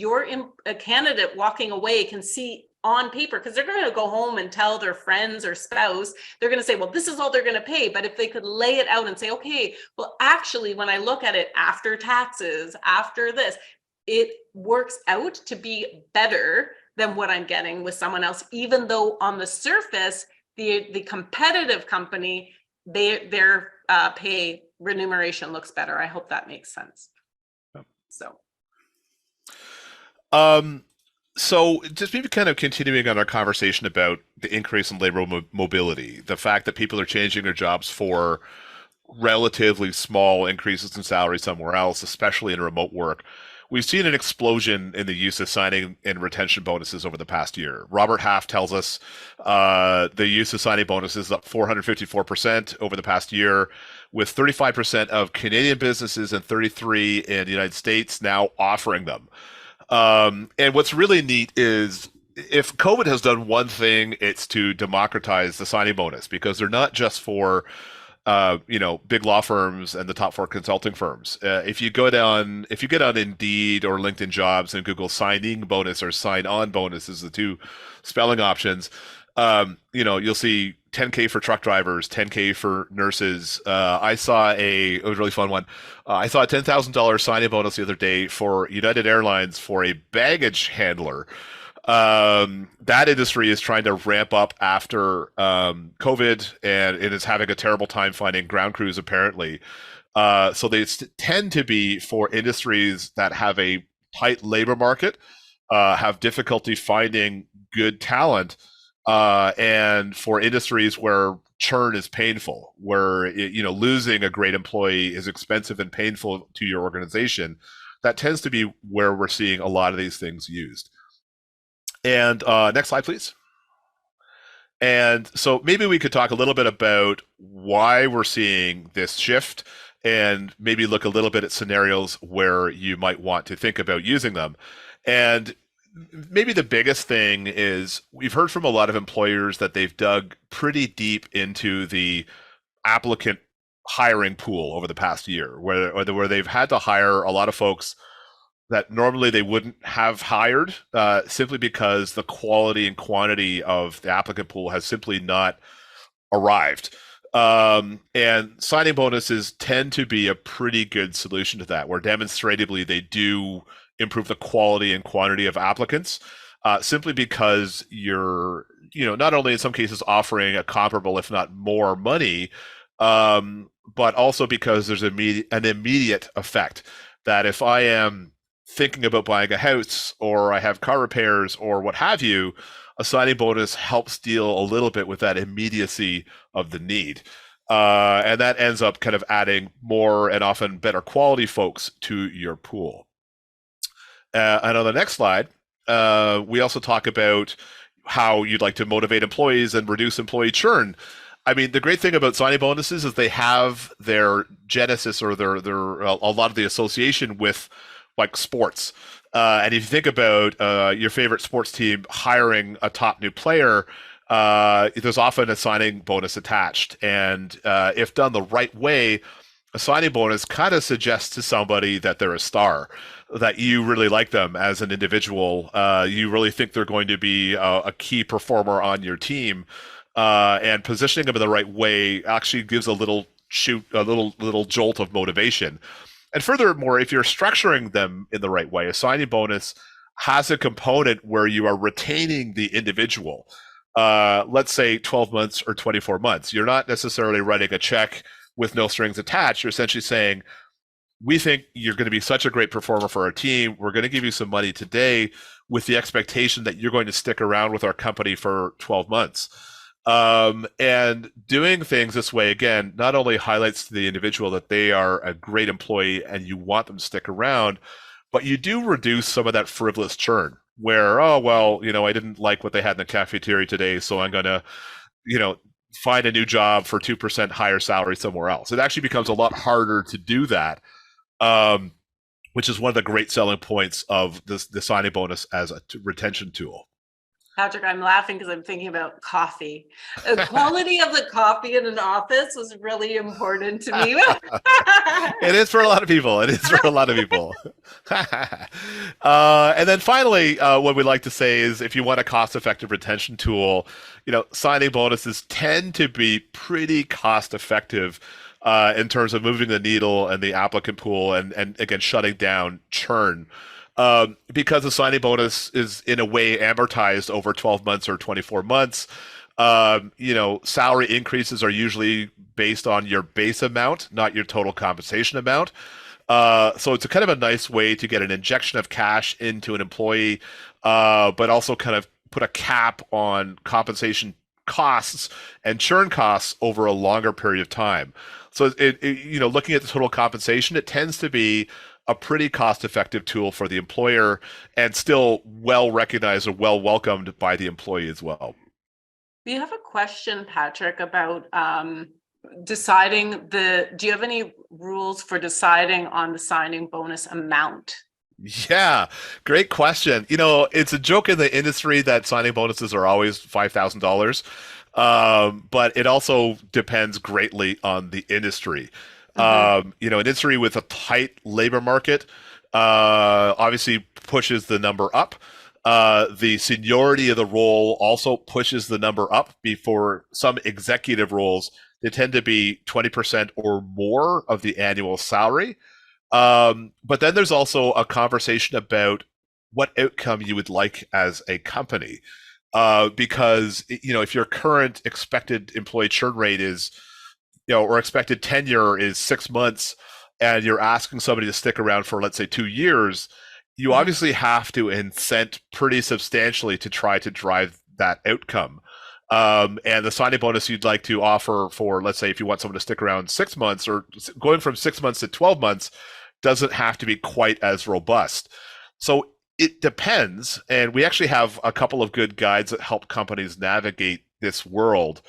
a candidate walking away can see on paper, because they're going to go home and tell their friends or spouse, they're going to say, well, this is all they're going to pay. But if they could lay it out and say, okay, well, actually, when I look at it after taxes, after this, it works out to be better than what I'm getting with someone else, even though on the surface, the competitive company, their pay remuneration looks better. I hope that makes sense. So just maybe kind of continuing on our conversation about the increase in labor mobility, the fact that people are changing their jobs for relatively small increases in salary somewhere else, especially in remote work. We've seen an explosion in the use of signing and retention bonuses over the past year. Robert Half tells us the use of signing bonuses is up 454% over the past year, with 35% of Canadian businesses and 33% in the United States now offering them. And what's really neat is, if COVID has done one thing, it's to democratize the signing bonus, because they're not just for big law firms and the top 4 consulting firms. If you get on Indeed or LinkedIn Jobs and Google signing bonus or sign on bonus is the 2 spelling options, you'll see 10K for truck drivers, 10K for nurses. I saw it was a really fun one. I saw a $10,000 signing bonus the other day for United Airlines for a baggage handler. That industry is trying to ramp up after COVID, and it is having a terrible time finding ground crews, apparently. So they tend to be for industries that have a tight labor market, have difficulty finding good talent, and for industries where churn is painful, where losing a great employee is expensive and painful to your organization. That tends to be where we're seeing a lot of these things used. And next slide, please. And so maybe we could talk a little bit about why we're seeing this shift, and maybe look a little bit at scenarios where you might want to think about using them. And maybe the biggest thing is, we've heard from a lot of employers that they've dug pretty deep into the applicant hiring pool over the past year, where they've had to hire a lot of folks that normally they wouldn't have hired, simply because the quality and quantity of the applicant pool has simply not arrived. And signing bonuses tend to be a pretty good solution to that, where demonstratively they do improve the quality and quantity of applicants, simply because you're, not only in some cases offering a comparable, if not more money, but also because there's an immediate effect that if I am thinking about buying a house, or I have car repairs, or what have you, a signing bonus helps deal a little bit with that immediacy of the need. And that ends up kind of adding more and often better quality folks to your pool. And on the next slide, we also talk about how you'd like to motivate employees and reduce employee churn. I mean, the great thing about signing bonuses is they have their genesis, or their a lot of the association with like sports. And if you think about your favorite sports team hiring a top new player, there's often a signing bonus attached. And if done the right way, a signing bonus kind of suggests to somebody that they're a star, that you really like them as an individual. You really think they're going to be a key performer on your team, and positioning them in the right way actually gives a little little jolt of motivation. And furthermore, if you're structuring them in the right way, a signing bonus has a component where you are retaining the individual. Let's say 12 months or 24 months. You're not necessarily writing a check with no strings attached. You're essentially saying, we think you're going to be such a great performer for our team. We're going to give you some money today with the expectation that you're going to stick around with our company for 12 months. And doing things this way, again, not only highlights to the individual that they are a great employee and you want them to stick around, but you do reduce some of that frivolous churn where, oh, well, I didn't like what they had in the cafeteria today, so I'm going to, find a new job for 2% higher salary somewhere else. It actually becomes a lot harder to do that, which is one of the great selling points of the signing bonus as a retention tool. Patrick, I'm laughing because I'm thinking about coffee. The quality of the coffee in an office was really important to me. It is for a lot of people. And then finally, what we like to say is if you want a cost-effective retention tool, signing bonuses tend to be pretty cost-effective in terms of moving the needle and the applicant pool and again, shutting down churn. Because the signing bonus is in a way amortized over 12 months or 24 months, salary increases are usually based on your base amount, not your total compensation amount. So it's a kind of a nice way to get an injection of cash into an employee, but also kind of put a cap on compensation costs and churn costs over a longer period of time. So looking at the total compensation, it tends to be a pretty cost-effective tool for the employer and still well recognized or well welcomed by the employee as well. We have a question, Patrick, about do you have any rules for deciding on the signing bonus amount? Yeah, great question. It's a joke in the industry that signing bonuses are always $5,000, but it also depends greatly on the industry. An industry with a tight labor market obviously pushes the number up. The seniority of the role also pushes the number up. Before some executive roles, they tend to be 20% or more of the annual salary. But then there's also a conversation about what outcome you would like as a company. Because, if your current expected employee churn rate is or expected tenure is 6 months and you're asking somebody to stick around for, let's say, 2 years, you obviously have to incent pretty substantially to try to drive that outcome. And the signing bonus you'd like to offer for, let's say, if you want someone to stick around 6 months or going from 6 months to 12 months doesn't have to be quite as robust. So it depends. And we actually have a couple of good guides that help companies navigate this world.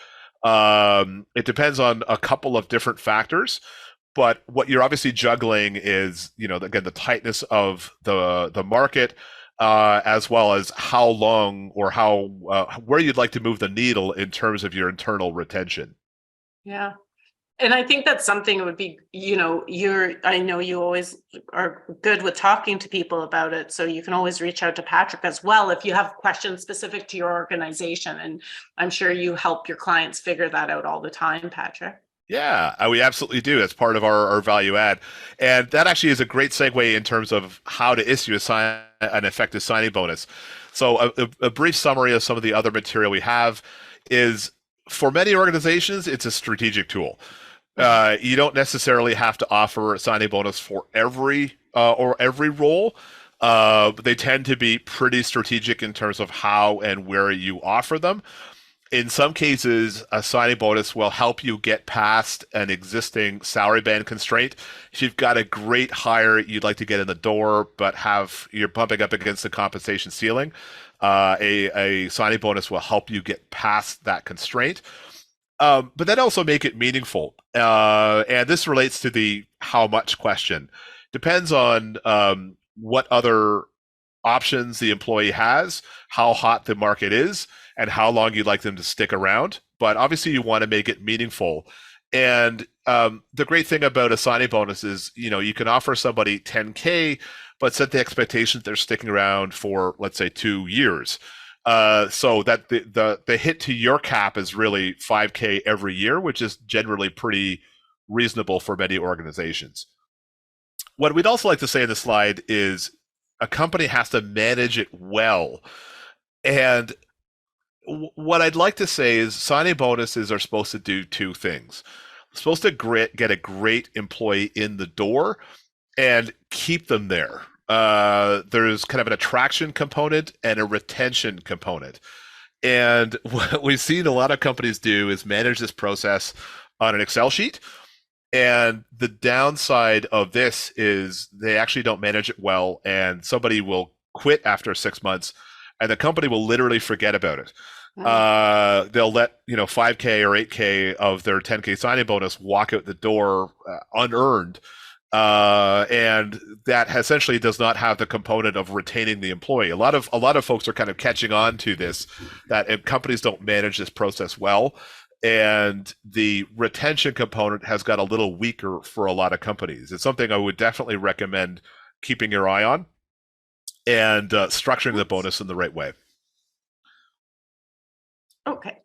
It depends on a couple of different factors, but what you're obviously juggling is, again, the tightness of the market, as well as how long or where you'd like to move the needle in terms of your internal retention. Yeah. And I think that's something it would be, I know you always are good with talking to people about it. So you can always reach out to Patrick as well if you have questions specific to your organization. And I'm sure you help your clients figure that out all the time, Patrick. Yeah, we absolutely do. That's part of our value add. And that actually is a great segue in terms of how to issue an effective signing bonus. So a brief summary of some of the other material we have is, for many organizations, it's a strategic tool. You don't necessarily have to offer a signing bonus for every role. They tend to be pretty strategic in terms of how and where you offer them. In some cases, a signing bonus will help you get past an existing salary band constraint. If you've got a great hire you'd like to get in the door, but you're bumping up against the compensation ceiling, a signing bonus will help you get past that constraint. But then also make it meaningful. And this relates to the how much question. Depends on what other options the employee has, how hot the market is, and how long you'd like them to stick around. But obviously you want to make it meaningful. And the great thing about a signing bonus is, you can offer somebody 10K, but set the expectation that they're sticking around for, let's say, 2 years. So that the hit to your cap is really 5K every year, which is generally pretty reasonable for many organizations. What we'd also like to say in the slide is a company has to manage it well. And what I'd like to say is signing bonuses are supposed to do two things. Supposed to get a great employee in the door and keep them there. There's kind of an attraction component and a retention component. And what we've seen a lot of companies do is manage this process on an Excel sheet. And the downside of this is they actually don't manage it well, and somebody will quit after 6 months, and the company will literally forget about it. They'll let 5K or 8K of their 10K signing bonus walk out the door unearned, and that essentially does not have the component of retaining the employee. A lot of folks are kind of catching on to this, that companies don't manage this process well, and the retention component has got a little weaker for a lot of companies. It's something I would definitely recommend keeping your eye on and structuring the bonus in the right way. Okay.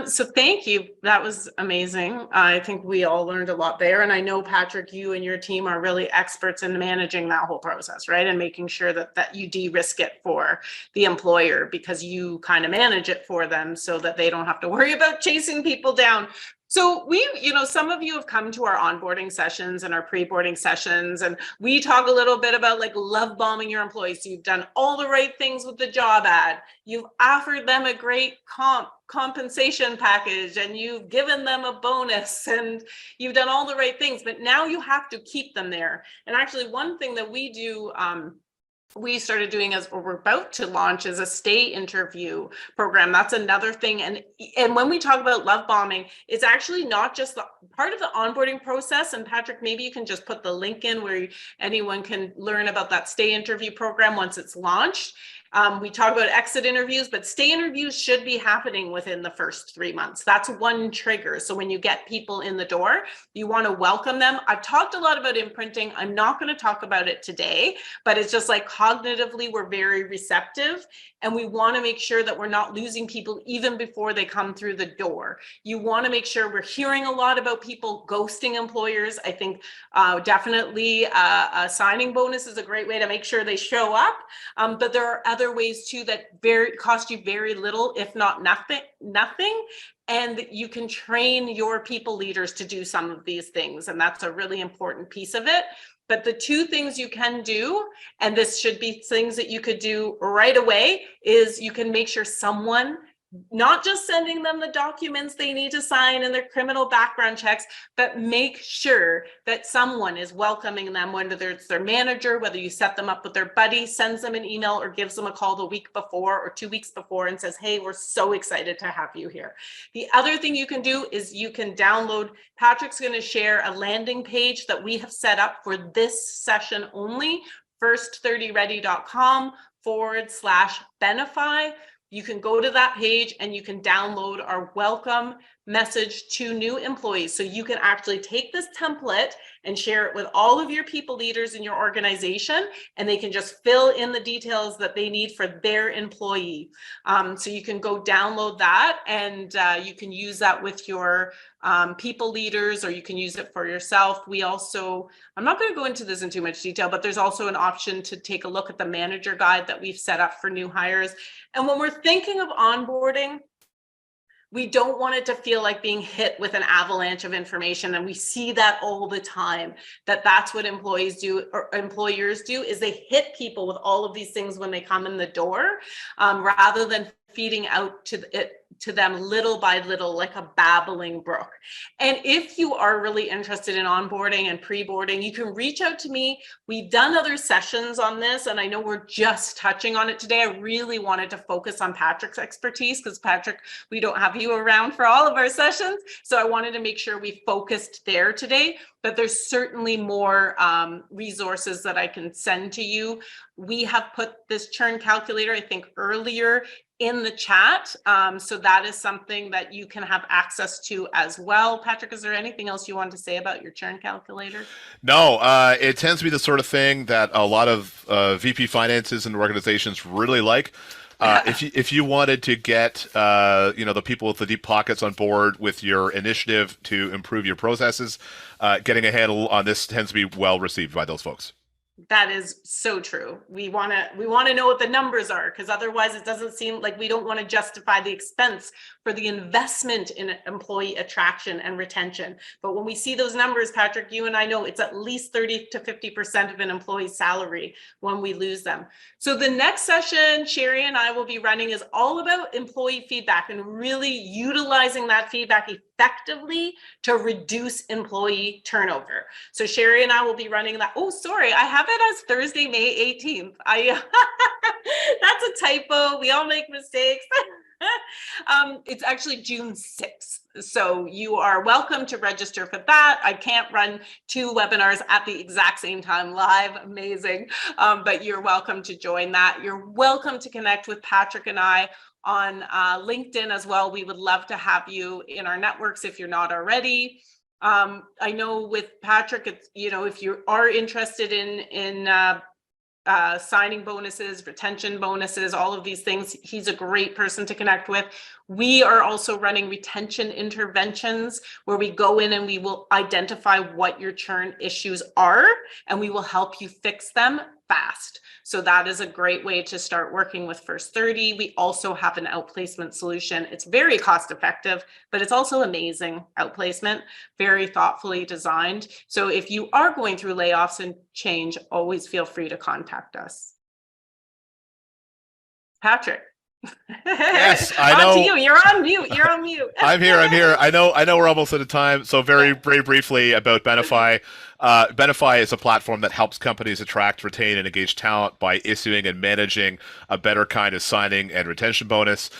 So thank you. That was amazing. I think we all learned a lot there. And I know, Patrick, you and your team are really experts in managing that whole process, right? And making sure that you de-risk it for the employer, because you kind of manage it for them so that they don't have to worry about chasing people down. So some of you have come to our onboarding sessions and our pre-boarding sessions, and we talk a little bit about like love bombing your employees. So you've done all the right things with the job ad. You've offered them a great compensation package, and you've given them a bonus, and you've done all the right things, but now you have to keep them there. And actually, one thing that we do, we started doing, as we're about to launch, is a stay interview program. That's another thing. And when we talk about love bombing, it's actually not just the part of the onboarding process. And Patrick, maybe you can just put the link in where anyone can learn about that stay interview program once it's launched. We talk about exit interviews, but stay interviews should be happening within the first 3 months. That's one trigger. So when you get people in the door, you want to welcome them. I've talked a lot about imprinting. I'm not going to talk about it today, but it's just like cognitively, we're very receptive, and we want to make sure that we're not losing people even before they come through the door. You want to make sure we're hearing a lot about people ghosting employers. I think definitely a signing bonus is a great way to make sure they show up. But there are other ways too that cost you very little, if not nothing. And you can train your people leaders to do some of these things. And that's a really important piece of it. But the two things you can do, and this should be things that you could do right away, is you can make sure someone, not just sending them the documents they need to sign and their criminal background checks, but make sure that someone is welcoming them, whether it's their manager, whether you set them up with their buddy, sends them an email or gives them a call the week before or 2 weeks before and says, hey, we're so excited to have you here. The other thing you can do is you can download, Patrick's going to share a landing page that we have set up for this session only, first30ready.com/Benify. You can go to that page and you can download our welcome message to new employees. So you can actually take this template and share it with all of your people leaders in your organization, and they can just fill in the details that they need for their employee. So you can go download that, and you can use that with your people leaders, or you can use it for yourself. We also, I'm not going to go into this in too much detail, but there's also an option to take a look at the manager guide that we've set up for new hires. And when we're thinking of onboarding, we don't want it to feel like being hit with an avalanche of information. And we see that all the time, that's what employees do, or employers do, is they hit people with all of these things when they come in the door, rather than feeding out to them little by little, like a babbling brook. And if you are really interested in onboarding and pre-boarding, you can reach out to me. We've done other sessions on this, and I know we're just touching on it today. I really wanted to focus on Patrick's expertise, because Patrick, we don't have you around for all of our sessions. So I wanted to make sure we focused there today, but there's certainly more resources that I can send to you. We have put this churn calculator, I think, earlier in the chat. So that is something that you can have access to as well. Patrick, is there anything else you want to say about your churn calculator? No, it tends to be the sort of thing that a lot of VP finances and organizations really like. If you wanted to get the people with the deep pockets on board with your initiative to improve your processes, getting a handle on this tends to be well received by those folks. That is so true. We want to know what the numbers are, because otherwise it doesn't seem like we don't want to justify the expense for the investment in employee attraction and retention. But when we see those numbers, Patrick, you and I know it's at least 30 to 50% of an employee's salary when we lose them. So the next session Sherry and I will be running is all about employee feedback and really utilizing that feedback effectively to reduce employee turnover. So Sherry and I will be running that. Oh, sorry, I have it as Thursday, May 18th. That's a typo. We all make mistakes. It's actually June 6th. So you are welcome to register for that. I can't run 2 webinars at the exact same time live. Amazing. But you're welcome to join that. You're welcome to connect with Patrick and I on LinkedIn as well. We would love to have you in our networks if you're not already. I know with Patrick, it's, if you are interested in signing bonuses, retention bonuses, all of these things, he's a great person to connect with. We are also running retention interventions where we go in and we will identify what your churn issues are, and we will help you fix them fast. So that is a great way to start working with First 30. We also have an outplacement solution. It's very cost effective, but it's also amazing outplacement, very thoughtfully designed. So if you are going through layoffs and change, always feel free to contact us. Patrick. Yes, I know. On to you. You're on mute. You're on mute. I'm here. I know we're almost out of time. So very briefly about Benify. Benify is a platform that helps companies attract, retain, and engage talent by issuing and managing a better kind of signing and retention bonus.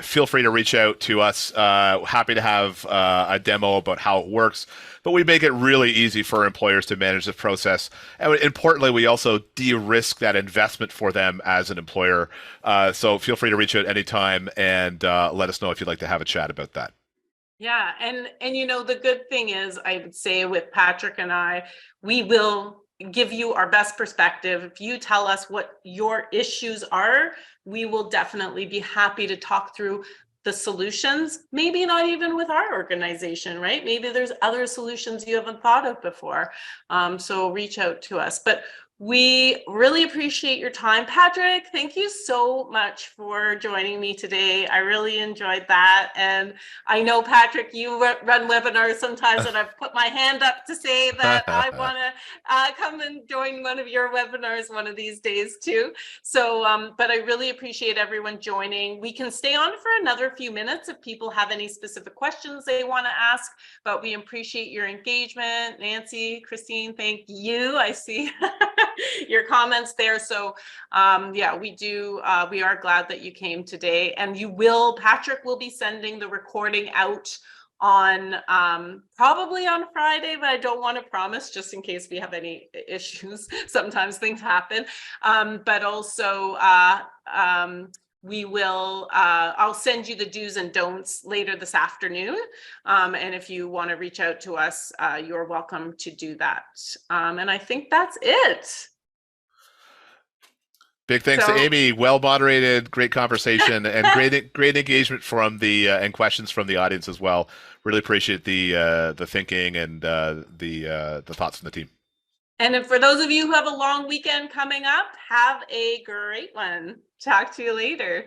Feel free to reach out to us. Happy to have a demo about how it works. But we make it really easy for employers to manage this process. And importantly, we also de-risk that investment for them as an employer. So feel free to reach out anytime and let us know if you'd like to have a chat about that. Yeah, and the good thing is, I would say with Patrick and I, we will give you our best perspective. If you tell us what your issues are, we will definitely be happy to talk through the solutions, maybe not even with our organization, right? Maybe there's other solutions you haven't thought of before. So reach out to us. But we really appreciate your time. Patrick, thank you so much for joining me today. I really enjoyed that. And I know, Patrick, you run webinars sometimes, and I've put my hand up to say that I want to come and join one of your webinars one of these days too. So, but I really appreciate everyone joining. We can stay on for another few minutes if people have any specific questions they want to ask, but we appreciate your engagement. Nancy, Christine, thank you. I see your comments there. So yeah, we are glad that you came today, and Patrick will be sending the recording out on probably on Friday, but I don't want to promise just in case we have any issues. Sometimes things happen. But also I'll send you the do's and don'ts later this afternoon. And if you want to reach out to us, you're welcome to do that. And I think that's it. Big thanks to Amy. Well moderated, great conversation, and great engagement from the and questions from the audience as well. Really appreciate the thinking and the thoughts from the team. And for those of you who have a long weekend coming up, have a great one. Talk to you later.